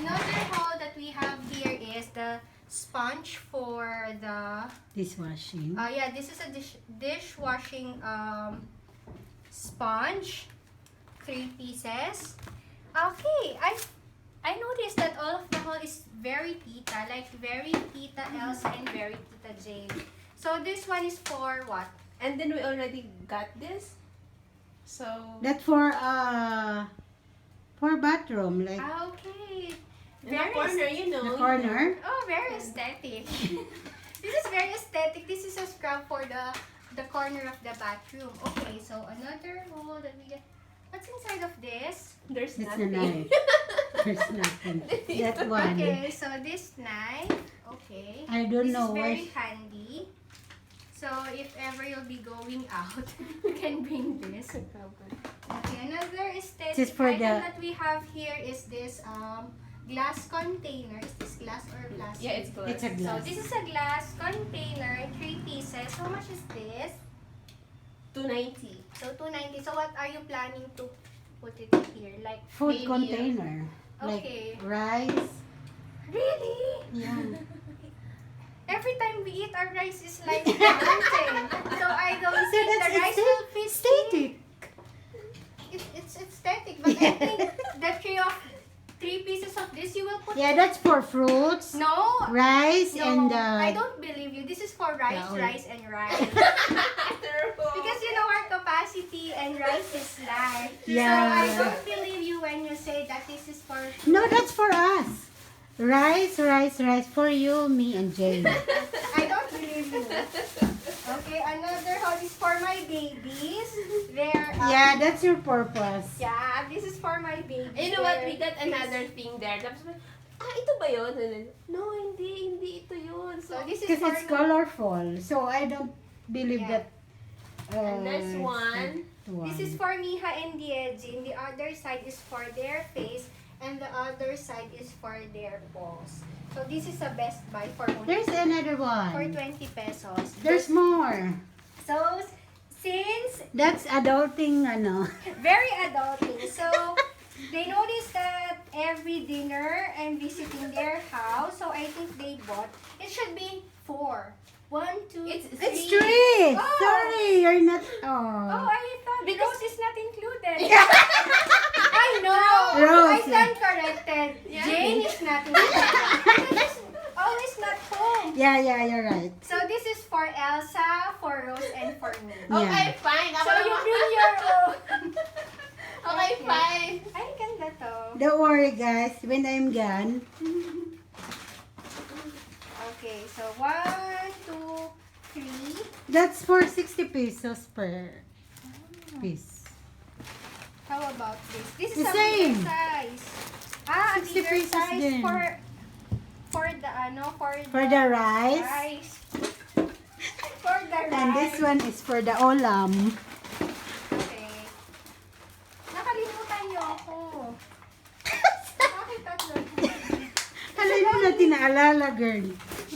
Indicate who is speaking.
Speaker 1: another haul that we have here is the sponge for the
Speaker 2: Dishwashing.
Speaker 1: yeah, this is a dishwashing sponge, 3 pieces. Okay, I noticed that all of the haul is very tita, like very tita Elsa and very tita Jane. So this one is for what?
Speaker 3: And then we already got this. So
Speaker 2: That for bathroom, like
Speaker 1: Okay.
Speaker 3: in the corner, you know.
Speaker 2: the corner.
Speaker 1: Oh, very aesthetic. This is very aesthetic. This is a scrub for the corner of the bathroom. Okay, so another hole that we get. What's inside of this?
Speaker 3: There's
Speaker 2: It's a
Speaker 3: nothing.
Speaker 2: knife. There's nothing. That one.
Speaker 1: Okay, so this knife. Okay.
Speaker 2: I don't
Speaker 1: This
Speaker 2: know
Speaker 1: is very
Speaker 2: why.
Speaker 1: handy. So if ever you'll be going out, you can bring this. Okay, another aesthetic
Speaker 2: This is for
Speaker 1: item
Speaker 2: the-
Speaker 1: that we have here is this glass container. Is this glass or plastic?
Speaker 3: Yeah, it's good.
Speaker 2: It's a
Speaker 1: So
Speaker 2: glass.
Speaker 1: this is a glass container, 3 pieces. How much is this?
Speaker 3: 290.
Speaker 1: So 290. So what are you planning to put it here? Like
Speaker 2: Food
Speaker 3: maybe,
Speaker 2: container.
Speaker 1: Okay.
Speaker 2: Like rice.
Speaker 1: Really?
Speaker 2: Yeah.
Speaker 1: Every time we eat, our rice is like mountain. So I don't
Speaker 2: So
Speaker 1: think
Speaker 2: that's
Speaker 1: the rice will fit.
Speaker 2: aesthetic.
Speaker 1: It's aesthetic, but I think the 3 pieces of this you will put.
Speaker 2: Yeah, that's for fruits,
Speaker 1: No.
Speaker 2: rice,
Speaker 1: No,
Speaker 2: and
Speaker 1: I don't believe you. This is for rice,
Speaker 2: Yeah,
Speaker 1: rice, and rice. Because you know our capacity and rice is life.
Speaker 2: Yeah.
Speaker 1: So I don't believe you when you say that this is for.
Speaker 2: No, that's for us. Rice, rice, rice for you, me, and Jane.
Speaker 1: I don't believe you. Okay, another haul is for my babies. They're
Speaker 2: Yeah, that's your purpose.
Speaker 1: yeah, this is for my babies.
Speaker 3: You know what? We
Speaker 1: They're
Speaker 3: got another thing there. Tapos, ito ba yun? And then, no, hindi ito yun.
Speaker 1: So this is
Speaker 2: Because
Speaker 1: for
Speaker 2: it's colorful, so I don't believe
Speaker 1: Yeah.
Speaker 2: that.
Speaker 3: And this
Speaker 2: it's
Speaker 3: one.
Speaker 2: that one.
Speaker 1: This is for Miha and Diejin. The other side is for their face, and the other side is for their paws. So this is a best buy for only
Speaker 2: There's another
Speaker 1: for
Speaker 2: one.
Speaker 1: 20 pesos.
Speaker 2: There's more.
Speaker 1: So since
Speaker 2: That's adulting, ano.
Speaker 1: very adulting, so they noticed that every dinner I'm visiting their house, so I think they bought. It should be 4. 1, 2,
Speaker 3: It's
Speaker 1: 3.
Speaker 2: It's three.
Speaker 1: Oh.
Speaker 2: Sorry, you're not.
Speaker 1: Oh,
Speaker 2: Oh.
Speaker 1: I thought
Speaker 3: Because-
Speaker 1: Rose is not included. I know.
Speaker 2: Rose.
Speaker 1: I stand corrected.
Speaker 3: Yeah.
Speaker 1: Jane is not included. Because always not home.
Speaker 2: Yeah, you're right.
Speaker 1: So this is for Elsa, for Rose, and for me.
Speaker 3: Okay, fine.
Speaker 1: So you bring your own.
Speaker 3: Okay, fine.
Speaker 1: Ay, ganda to.
Speaker 2: Don't worry, guys. When I'm gone,
Speaker 1: Okay, so 1, 2, 3.
Speaker 2: that's for 60 pesos per piece.
Speaker 1: How about this? This is
Speaker 2: The
Speaker 1: a bigger
Speaker 2: same.
Speaker 1: size. Ah, a
Speaker 2: 60
Speaker 1: bigger
Speaker 2: pesos
Speaker 1: size
Speaker 2: din.
Speaker 1: for the
Speaker 2: For the rice.
Speaker 1: rice. For the rice.
Speaker 2: And this one is for the olam.
Speaker 1: Okay. Nakalimutan niyo ako. Bakit tatlo?
Speaker 2: Halina natin naalala, girl.